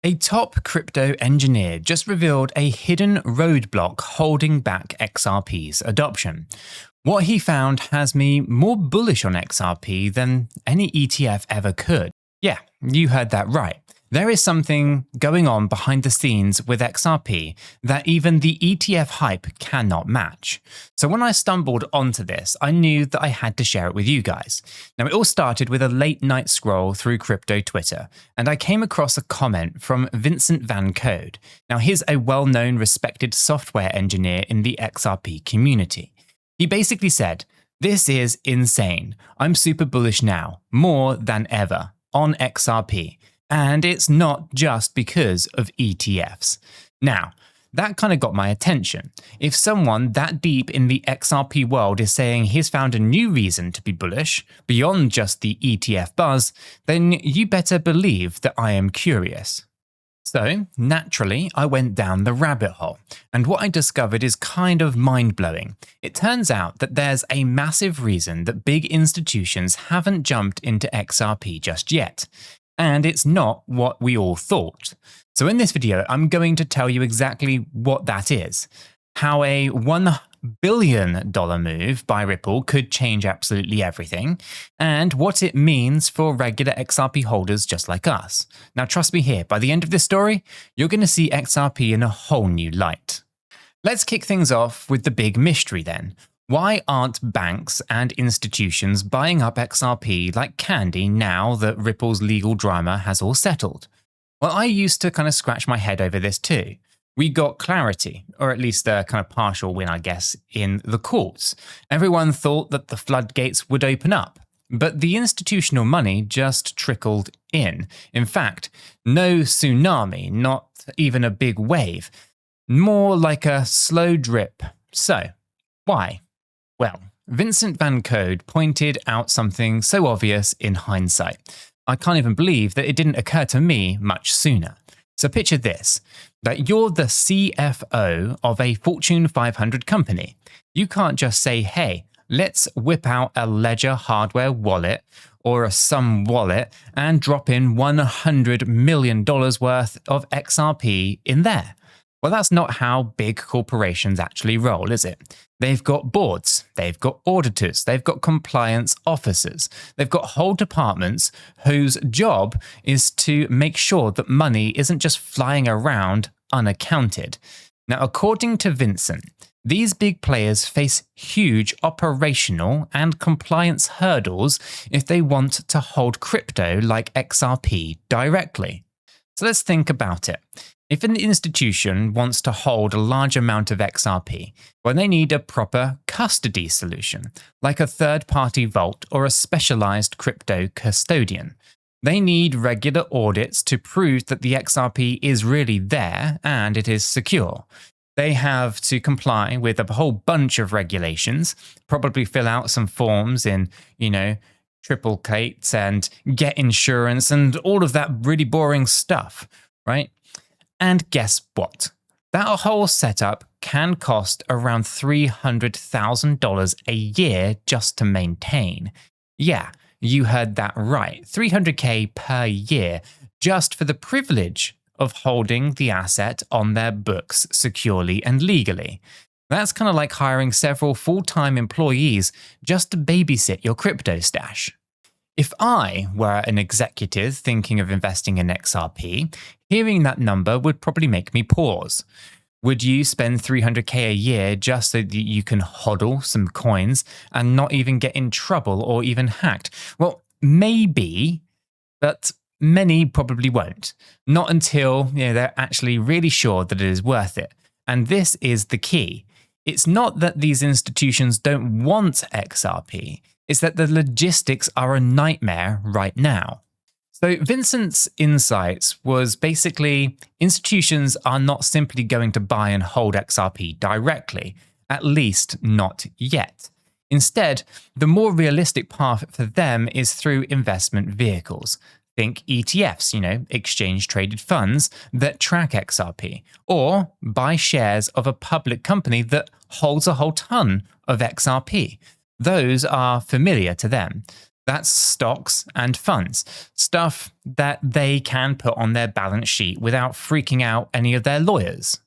A top crypto engineer just revealed a hidden roadblock holding back XRP's adoption. What he found has me more bullish on XRP than any ETF ever could. Yeah, you heard that right. There is something going on behind the scenes with XRP that even the ETF hype cannot match. So when I stumbled onto this, I knew that I had to share it with you guys. Now, it all started with a late night scroll through crypto Twitter, and I came across a comment from Vincent Van Code. Now, he's a well-known, respected software engineer in the XRP community. He basically said, "This is insane. I'm super bullish now, more than ever, on XRP. And it's not just because of ETFs." Now, that kind of got my attention. If someone that deep in the XRP world is saying he's found a new reason to be bullish, beyond just the ETF buzz, then you better believe that I am curious. So, naturally, I went down the rabbit hole, and what I discovered is kind of mind-blowing. It turns out that there's a massive reason that big institutions haven't jumped into XRP just yet. And it's not what we all thought. So in this video, I'm going to tell you exactly what that is, how a $1 billion move by Ripple could change absolutely everything, and what it means for regular XRP holders just like us. Now trust me here, by the end of this story, you're going to see XRP in a whole new light. Let's kick things off with the big mystery then. Why aren't banks and institutions buying up XRP like candy now that Ripple's legal drama has all settled? Well, I used to kind of scratch my head over this too. We got clarity, or at least a kind of partial win, I guess, in the courts. Everyone thought that the floodgates would open up, but the institutional money just trickled in. In fact, no tsunami, not even a big wave, more like a slow drip. So, why? Well, Vincent Van Code pointed out something so obvious in hindsight. I can't even believe that it didn't occur to me much sooner. So picture this, that you're the CFO of a Fortune 500 company. You can't just say, hey, let's whip out a Ledger hardware wallet or a Sum wallet and drop in $100 million worth of XRP in there. Well, that's not how big corporations actually roll, is it? They've got boards, they've got auditors, they've got compliance officers, they've got whole departments whose job is to make sure that money isn't just flying around unaccounted. Now, according to Vincent, these big players face huge operational and compliance hurdles if they want to hold crypto like XRP directly. So let's think about it. If an institution wants to hold a large amount of XRP, well, they need a proper custody solution, like a third-party vault or a specialized crypto custodian. They need regular audits to prove that the XRP is really there and it is secure. They have to comply with a whole bunch of regulations, probably fill out some forms in, triplicate and get insurance and all of that really boring stuff, right? And guess what? That whole setup can cost around $300,000 a year just to maintain. Yeah, you heard that right. $300K per year just for the privilege of holding the asset on their books securely and legally. That's kind of like hiring several full-time employees just to babysit your crypto stash. If I were an executive thinking of investing in XRP, hearing that number would probably make me pause. Would you spend $300K a year just so that you can hodl some coins and not even get in trouble or even hacked? Well, maybe, but many probably won't. Not until they're actually really sure that it is worth it. And this is the key. It's not that these institutions don't want XRP. It's that the logistics are a nightmare right now. So Vincent's insights was basically institutions are not simply going to buy and hold XRP directly, at least not yet. Instead, the more realistic path for them is through investment vehicles. Think ETFs, exchange-traded funds that track XRP, or buy shares of a public company that holds a whole ton of XRP. Those are familiar to them. That's stocks and funds, stuff that they can put on their balance sheet without freaking out any of their lawyers.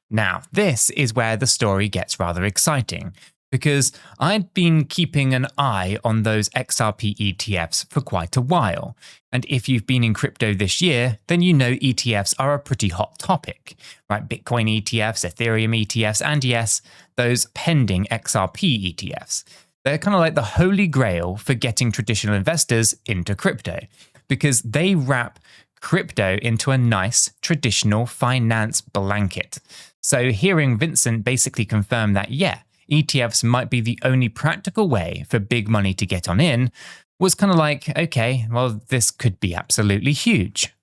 Now, this is where the story gets rather exciting, because I'd been keeping an eye on those XRP ETFs for quite a while. And if you've been in crypto this year, then you know ETFs are a pretty hot topic, right? Bitcoin ETFs, Ethereum ETFs, and yes, those pending XRP ETFs. They're kind of like the holy grail for getting traditional investors into crypto, because they wrap crypto into a nice traditional finance blanket. So hearing Vincent basically confirm that, yeah, ETFs might be the only practical way for big money to get on in was kind of like, okay, well, this could be absolutely huge.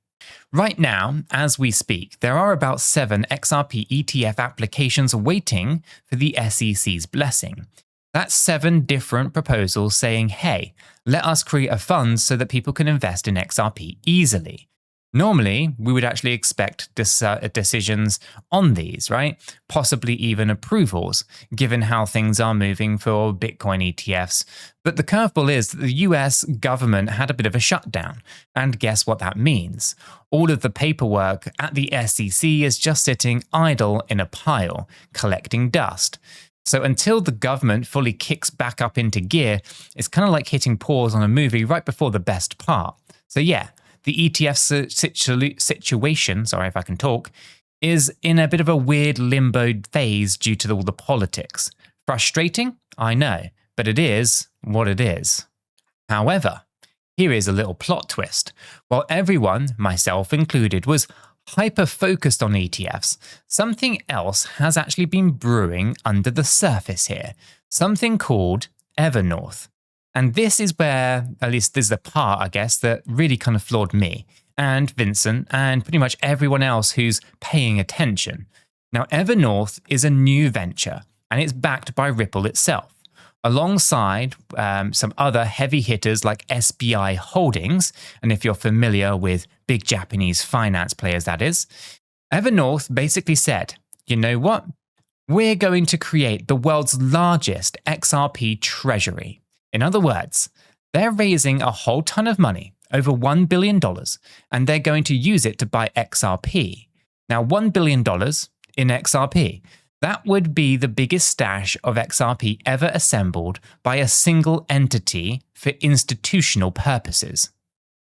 Right now, as we speak, there are about 7 XRP ETF applications waiting for the SEC's blessing. That's 7 different proposals saying, hey, let us create a fund so that people can invest in XRP easily. Normally, we would actually expect decisions on these, right? Possibly even approvals, given how things are moving for Bitcoin ETFs. But the curveball is that the US government had a bit of a shutdown. And guess what that means? All of the paperwork at the SEC is just sitting idle in a pile, collecting dust. So until the government fully kicks back up into gear, it's kind of like hitting pause on a movie right before the best part. So yeah, the ETF situation, sorry if I can talk, is in a bit of a weird limbo phase due to all the politics. Frustrating? I know, but it is what it is. However, here is a little plot twist. While everyone, myself included, was hyper-focused on ETFs, something else has actually been brewing under the surface here, something called Evernorth. And this is where, at least this is the part, I guess, that really kind of floored me and Vincent and pretty much everyone else who's paying attention. Now, Evernorth is a new venture and it's backed by Ripple itself, alongside some other heavy hitters like SBI Holdings. And if you're familiar with big Japanese finance players, that is, Evernorth basically said, you know what? We're going to create the world's largest XRP treasury. In other words, they're raising a whole ton of money, over $1 billion, and they're going to use it to buy XRP. Now, $1 billion in XRP, that would be the biggest stash of XRP ever assembled by a single entity for institutional purposes.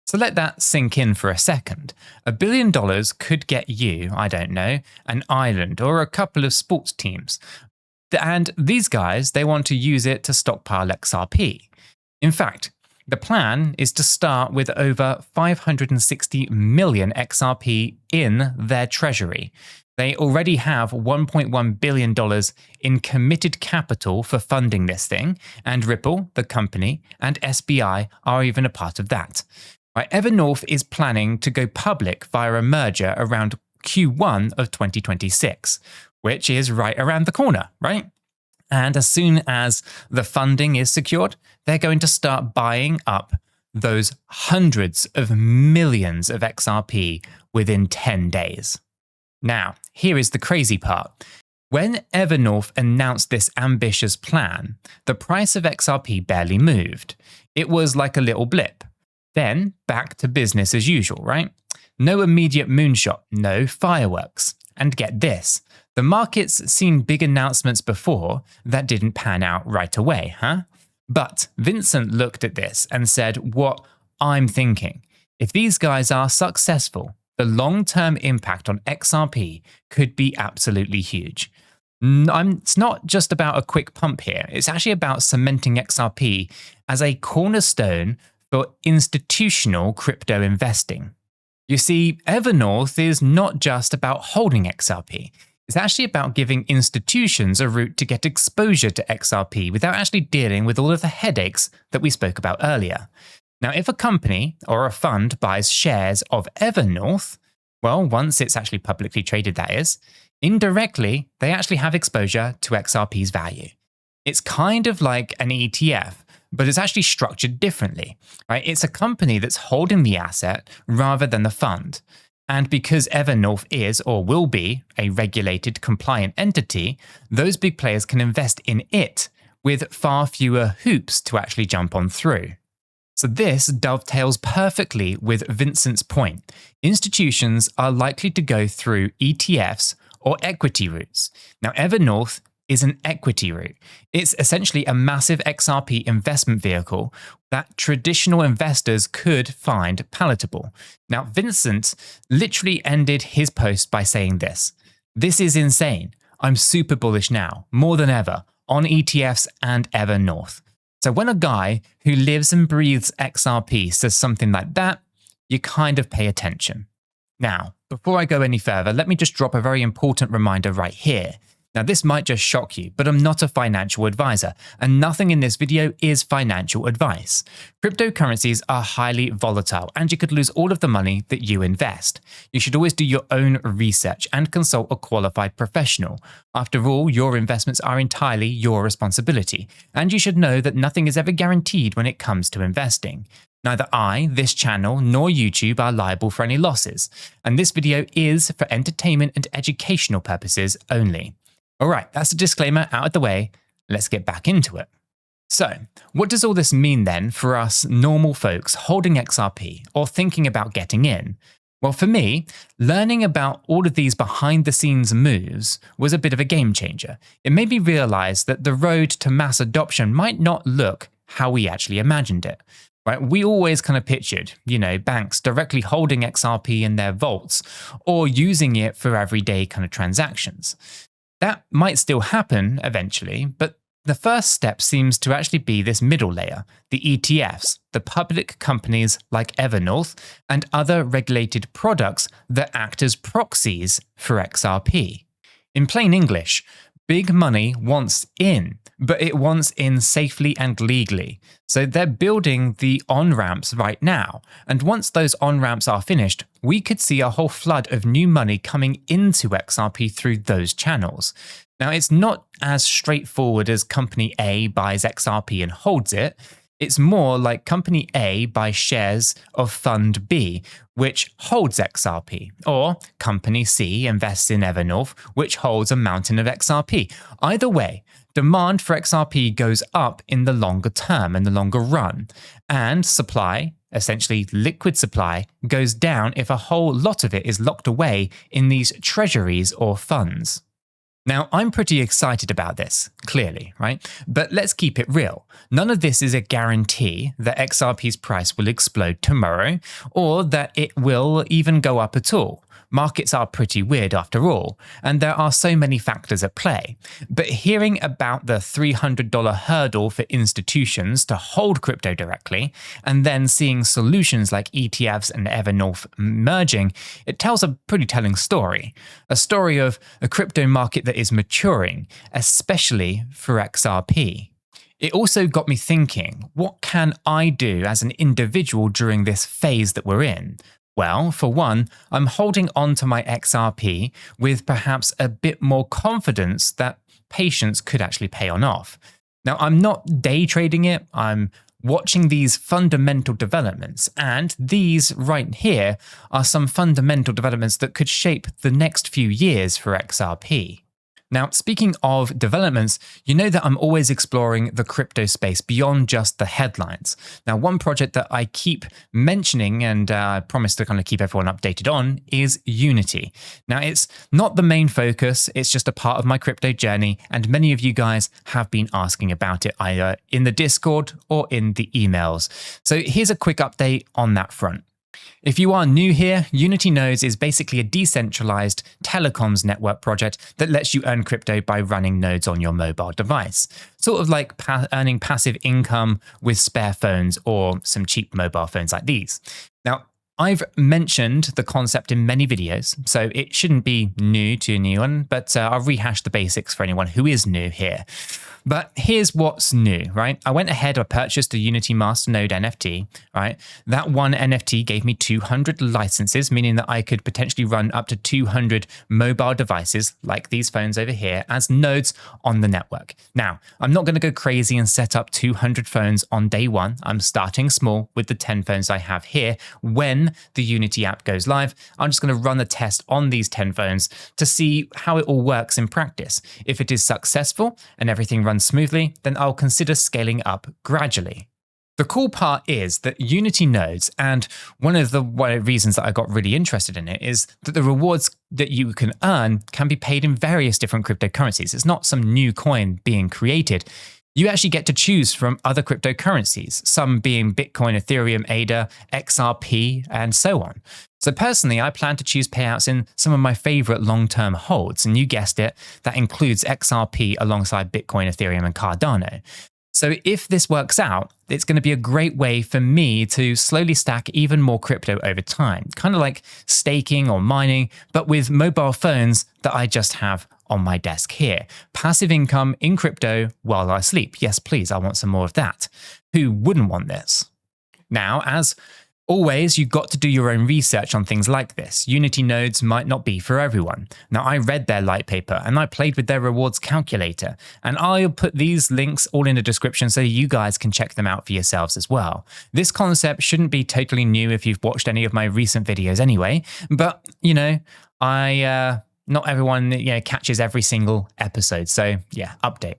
So let that sink in for a second. $1 billion could get you, I don't know, an island or a couple of sports teams. And these guys, they want to use it to stockpile XRP. In fact, the plan is to start with over 560 million XRP in their treasury. They already have $1.1 billion in committed capital for funding this thing, and Ripple, the company, and SBI are even a part of that. Right, Evernorth is planning to go public via a merger around Q1 of 2026, which is right around the corner, right? And as soon as the funding is secured, they're going to start buying up those hundreds of millions of XRP within 10 days. Now, here is the crazy part. When Evernorth announced this ambitious plan, the price of XRP barely moved. It was like a little blip. Then back to business as usual, right? No immediate moonshot, no fireworks. And get this, the market's seen big announcements before that didn't pan out right away, huh? But Vincent looked at this and said, what I'm thinking, if these guys are successful, the long-term impact on XRP could be absolutely huge. It's not just about a quick pump here. It's actually about cementing XRP as a cornerstone for institutional crypto investing. You see, Evernorth is not just about holding XRP. It's actually about giving institutions a route to get exposure to XRP without actually dealing with all of the headaches that we spoke about earlier. Now, if a company or a fund buys shares of Evernorth, well, once it's actually publicly traded, that is, indirectly, they actually have exposure to XRP's value. It's kind of like an ETF, but it's actually structured differently, right? It's a company that's holding the asset rather than the fund. And because Evernorth is or will be a regulated, compliant entity, those big players can invest in it with far fewer hoops to actually jump on through. So this dovetails perfectly with Vincent's point. Institutions are likely to go through ETFs or equity routes. Now, Evernorth is an equity route. It's essentially a massive XRP investment vehicle that traditional investors could find palatable. Now, Vincent literally ended his post by saying this: "This is insane. I'm super bullish now, more than ever, on ETFs and Evernorth." So when a guy who lives and breathes XRP says something like that, you kind of pay attention. Now, before I go any further, let me just drop a very important reminder right here. Now, this might just shock you, but I'm not a financial advisor, and nothing in this video is financial advice. Cryptocurrencies are highly volatile, and you could lose all of the money that you invest. You should always do your own research and consult a qualified professional. After all, your investments are entirely your responsibility, and you should know that nothing is ever guaranteed when it comes to investing. Neither I, this channel, nor YouTube are liable for any losses, and this video is for entertainment and educational purposes only. Alright, that's a disclaimer out of the way. Let's get back into it. So, what does all this mean then for us normal folks holding XRP or thinking about getting in? Well, for me, learning about all of these behind the scenes moves was a bit of a game changer. It made me realize that the road to mass adoption might not look how we actually imagined it. Right? We always kind of pictured, banks directly holding XRP in their vaults or using it for everyday kind of transactions. That might still happen eventually, but the first step seems to actually be this middle layer, the ETFs, the public companies like Evernorth and other regulated products that act as proxies for XRP. In plain English, big money wants in, but it wants in safely and legally. So they're building the on-ramps right now. And once those on-ramps are finished, we could see a whole flood of new money coming into XRP through those channels. Now, it's not as straightforward as Company A buys XRP and holds it. It's more like Company A buys shares of Fund B, which holds XRP, or Company C invests in Evernorth, which holds a mountain of XRP. Either way, demand for XRP goes up in the longer term, in the longer run, and supply, essentially liquid supply, goes down if a whole lot of it is locked away in these treasuries or funds. Now, I'm pretty excited about this, clearly, right? But let's keep it real. None of this is a guarantee that XRP's price will explode tomorrow, or that it will even go up at all. Markets are pretty weird after all, and there are so many factors at play. But hearing about the $300 hurdle for institutions to hold crypto directly, and then seeing solutions like ETFs and Evernorth merging, it tells a pretty telling story. A story of a crypto market that is maturing, especially for XRP. It also got me thinking, what can I do as an individual during this phase that we're in? Well, for one, I'm holding on to my XRP with perhaps a bit more confidence that patience could actually pay on off. Now, I'm not day trading it, I'm watching these fundamental developments, and these right here are some fundamental developments that could shape the next few years for XRP. Now, speaking of developments, you know that I'm always exploring the crypto space beyond just the headlines. Now, one project that I keep mentioning and I promise to kind of keep everyone updated on is Unity. Now, it's not the main focus, it's just a part of my crypto journey, and many of you guys have been asking about it either in the Discord or in the emails. So here's a quick update on that front. If you are new here, Unity Nodes is basically a decentralized telecoms network project that lets you earn crypto by running nodes on your mobile device. Sort of like earning passive income with spare phones or some cheap mobile phones like these. Now, I've mentioned the concept in many videos, so it shouldn't be new to anyone, but I'll rehash the basics for anyone who is new here. But here's what's new, right? I went ahead, I purchased a Unity Masternode NFT, right? That one NFT gave me 200 licenses, meaning that I could potentially run up to 200 mobile devices, like these phones over here, as nodes on the network. Now, I'm not going to go crazy and set up 200 phones on day one. I'm starting small with the 10 phones I have here. When the Unity app goes live, I'm just going to run a test on these 10 phones to see how it all works in practice. If it is successful and everything runs smoothly, then I'll consider scaling up gradually. The cool part is that Unity nodes, and one of the reasons that I got really interested in it is that the rewards that you can earn can be paid in various different cryptocurrencies. It's not some new coin being created. You actually get to choose from other cryptocurrencies, some being Bitcoin, Ethereum, ADA, XRP, and so on. So personally, I plan to choose payouts in some of my favorite long-term holds, and you guessed it, that includes XRP alongside Bitcoin, Ethereum, and Cardano. So if this works out, it's going to be a great way for me to slowly stack even more crypto over time, kind of like staking or mining, but with mobile phones that I just have on my desk here. Passive income in crypto while I sleep. Yes, please, I want some more of that. Who wouldn't want this? Now, as always, you've got to do your own research on things like this. Unity nodes might not be for everyone. Now, I read their light paper and I played with their rewards calculator, and I'll put these links all in the description so you guys can check them out for yourselves as well. This concept shouldn't be totally new if you've watched any of my recent videos anyway, but not everyone catches every single episode. So yeah, update.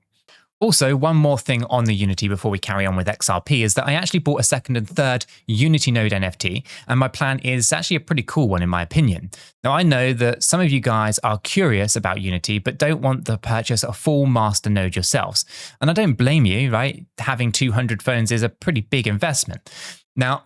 Also, one more thing on the Unity before we carry on with XRP is that I actually bought a second and third Unity node NFT, and my plan is actually a pretty cool one in my opinion. Now, I know that some of you guys are curious about Unity, but don't want to purchase a full master node yourselves. And I don't blame you, right? Having 200 phones is a pretty big investment. Now,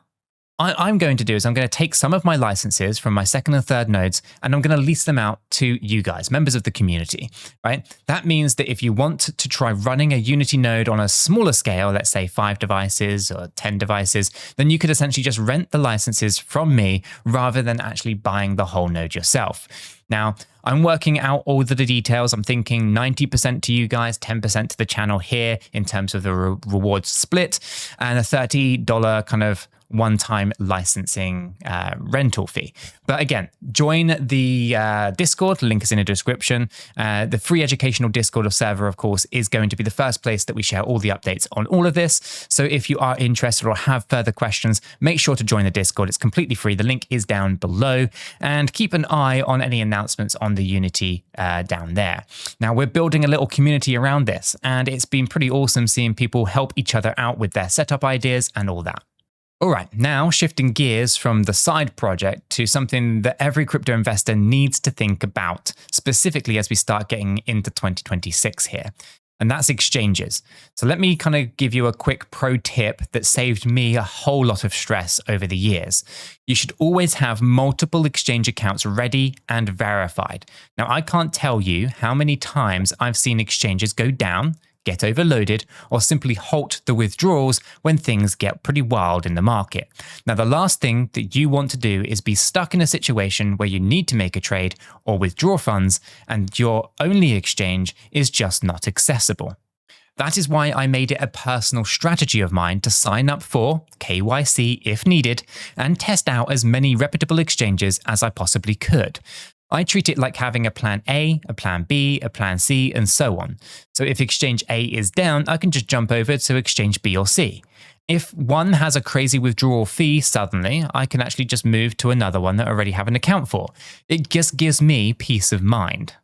I'm going to do is I'm going to take some of my licenses from my second and third nodes, and I'm going to lease them out to you guys, members of the community, right? That means that if you want to try running a Unity node on a smaller scale, let's say 5 devices or 10 devices, then you could essentially just rent the licenses from me rather than actually buying the whole node yourself. Now, I'm working out all of the details. I'm thinking 90% to you guys, 10% to the channel here in terms of the rewards split, and a $30 kind of one-time licensing rental fee. But again, join the Discord, link is in the description. The free educational Discord or server, of course, is going to be the first place that we share all the updates on all of this. So if you are interested or have further questions, make sure to join the Discord. It's completely free. The link is down below, and keep an eye on any announcements on the Unity down there. Now, we're building a little community around this, and it's been pretty awesome seeing people help each other out with their setup ideas and all that. All right, now shifting gears from the side project to something that every crypto investor needs to think about, specifically as we start getting into 2026 here, and that's exchanges. So let me kind of give you a quick pro tip that saved me a whole lot of stress over the years. You should always have multiple exchange accounts ready and verified. Now, I can't tell you how many times I've seen exchanges go down, get overloaded, or simply halt the withdrawals when things get pretty wild in the market. Now, the last thing that you want to do is be stuck in a situation where you need to make a trade or withdraw funds and your only exchange is just not accessible. That is why I made it a personal strategy of mine to sign up for KYC if needed and test out as many reputable exchanges as I possibly could. I treat it like having a plan A, a plan B, a plan C, and so on. So if exchange A is down, I can just jump over to exchange B or C. If one has a crazy withdrawal fee suddenly, I can actually just move to another one that I already have an account for. It just gives me peace of mind.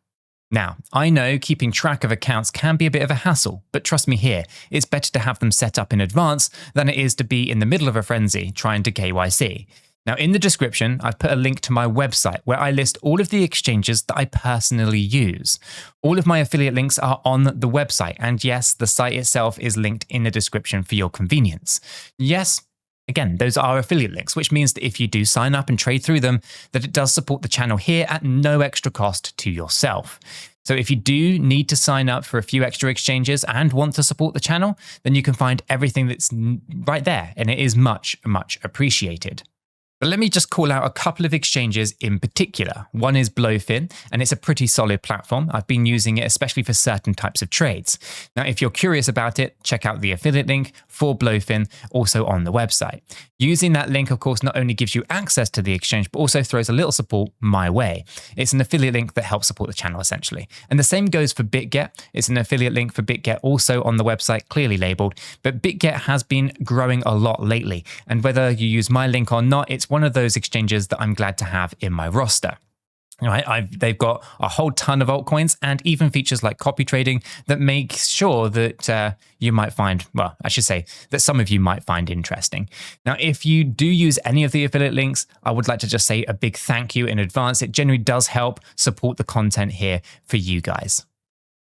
Now, I know keeping track of accounts can be a bit of a hassle, but trust me here, it's better to have them set up in advance than it is to be in the middle of a frenzy trying to KYC. Now, in the description, I've put a link to my website where I list all of the exchanges that I personally use. All of my affiliate links are on the website, and yes, the site itself is linked in the description for your convenience. Yes, again, those are affiliate links, which means that if you do sign up and trade through them, that it does support the channel here at no extra cost to yourself. So if you do need to sign up for a few extra exchanges and want to support the channel, then you can find everything that's right there, and it is much, much appreciated. But let me just call out a couple of exchanges in particular. One is Blowfin, and it's a pretty solid platform. I've been using it especially for certain types of trades. Now, if you're curious about it, check out the affiliate link for Blowfin, also on the website. Using that link, of course, not only gives you access to the exchange, but also throws a little support my way. It's an affiliate link that helps support the channel, essentially. And the same goes for BitGet. It's an affiliate link for BitGet, also on the website, clearly labeled. But BitGet has been growing a lot lately. And whether you use my link or not, it's one of those exchanges that I'm glad to have in my roster. Right, they've got a whole ton of altcoins and even features like copy trading that make sure that you might find, well, I should say that some of you might find interesting. Now, if you do use any of the affiliate links, I would like to just say a big thank you in advance. It generally does help support the content here for you guys.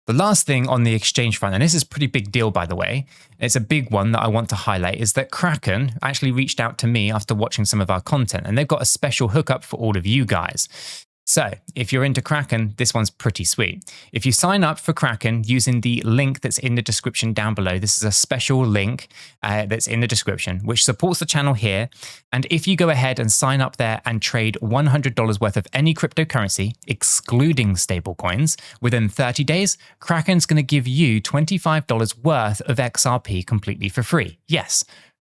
The last thing on the exchange front, and this is a pretty big deal, by the way, it's a big one that I want to highlight, is that Kraken actually reached out to me after watching some of our content, and they've got a special hookup for all of you guys. So if you're into Kraken, this one's pretty sweet. If you sign up for Kraken using the link that's in the description down below, this is a special link that's in the description, which supports the channel here. And if you go ahead and sign up there and trade $100 worth of any cryptocurrency, excluding stablecoins, within 30 days, Kraken's going to give you $25 worth of XRP completely for free. Yes.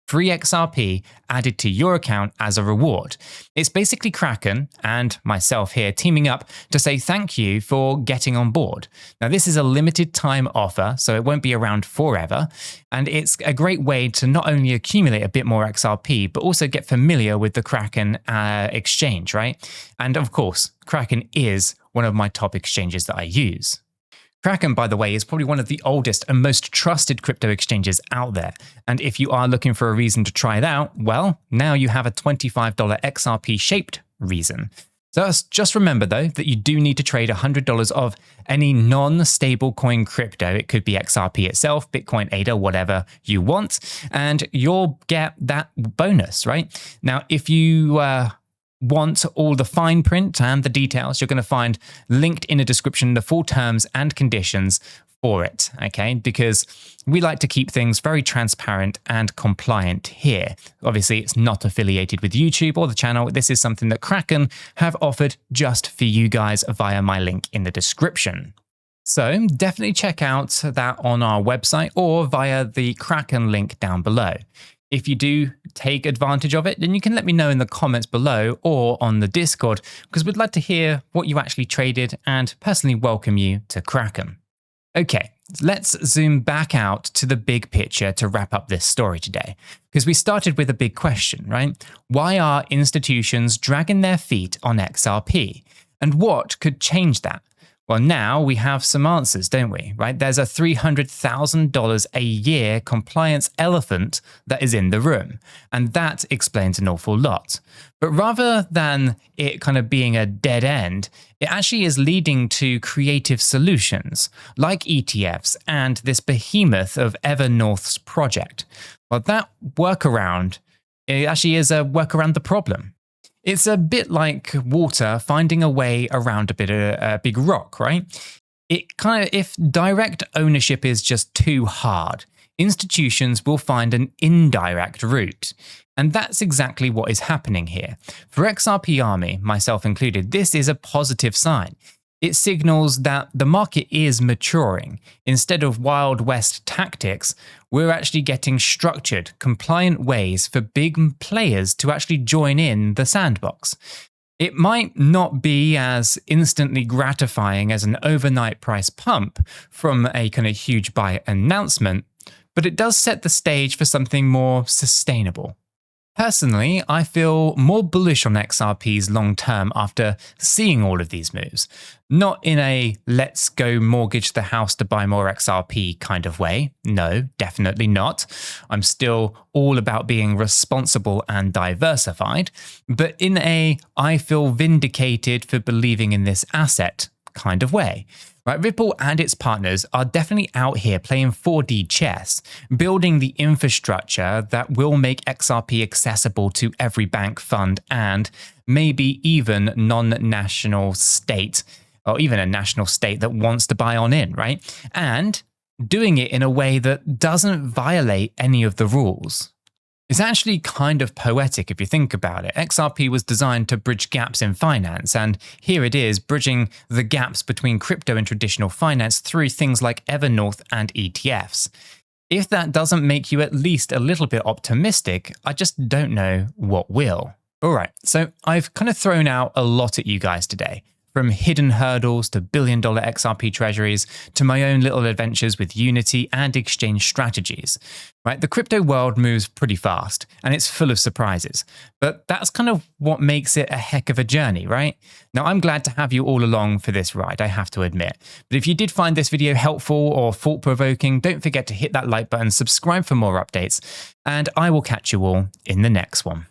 Free XRP added to your account as a reward. It's basically Kraken and myself here teaming up to say thank you for getting on board. Now, this is a limited time offer, so it won't be around forever. And it's a great way to not only accumulate a bit more XRP, but also get familiar with the Kraken exchange, right? And of course, Kraken is one of my top exchanges that I use. Kraken, by the way, is probably one of the oldest and most trusted crypto exchanges out there. And if you are looking for a reason to try it out, well, now you have a $25 XRP shaped reason. So just remember, though, that you do need to trade $100 of any non-stable coin crypto. It could be XRP itself, Bitcoin, ADA, whatever you want, and you'll get that bonus, right? Now, if you want all the fine print and the details, you're going to find linked in the description the full terms and conditions for it, okay? Because we like to keep things very transparent and compliant here. Obviously, it's not affiliated with YouTube or the channel. This is something that Kraken have offered just for you guys via my link in the description. So definitely check out that on our website or via the Kraken link down below. If you do take advantage of it, then you can let me know in the comments below or on the Discord, because we'd like to hear what you actually traded and personally welcome you to Kraken. Okay, let's zoom back out to the big picture to wrap up this story today, because we started with a big question, right? Why are institutions dragging their feet on XRP? And what could change that? Well, now we have some answers, don't we? Right? There's a $300,000 a year compliance elephant that is in the room, and that explains an awful lot. But rather than it kind of being a dead end, it actually is leading to creative solutions like ETFs and this behemoth of Evernorth's project. Well, that workaround, it actually is a workaround the problem. It's a bit like water finding a way around a big rock, right? If direct ownership is just too hard, institutions will find an indirect route. And that's exactly what is happening here. For XRP Army, myself included, this is a positive sign. It signals that the market is maturing. Instead of Wild West tactics, we're actually getting structured, compliant ways for big players to actually join in the sandbox. It might not be as instantly gratifying as an overnight price pump from a kind of huge buy announcement, but it does set the stage for something more sustainable. Personally, I feel more bullish on XRPs long term after seeing all of these moves. Not in a let's go mortgage the house to buy more XRP kind of way. No, definitely not. I'm still all about being responsible and diversified, but in a I feel vindicated for believing in this asset kind of way. Right, Ripple and its partners are definitely out here playing 4D chess, building the infrastructure that will make XRP accessible to every bank, fund, and maybe even non-national state, or even a national state that wants to buy on in, right? And doing it in a way that doesn't violate any of the rules. It's actually kind of poetic if you think about it. XRP was designed to bridge gaps in finance, and here it is bridging the gaps between crypto and traditional finance through things like Evernorth and ETFs. If that doesn't make you at least a little bit optimistic, I just don't know what will. All right, so I've kind of thrown out a lot at you guys today. from hidden hurdles to billion-dollar XRP treasuries to my own little adventures with Unity and exchange strategies. Right? The crypto world moves pretty fast and it's full of surprises, but that's kind of what makes it a heck of a journey, right? Now, I'm glad to have you all along for this ride, I have to admit. But if you did find this video helpful or thought-provoking, don't forget to hit that like button, subscribe for more updates, and I will catch you all in the next one.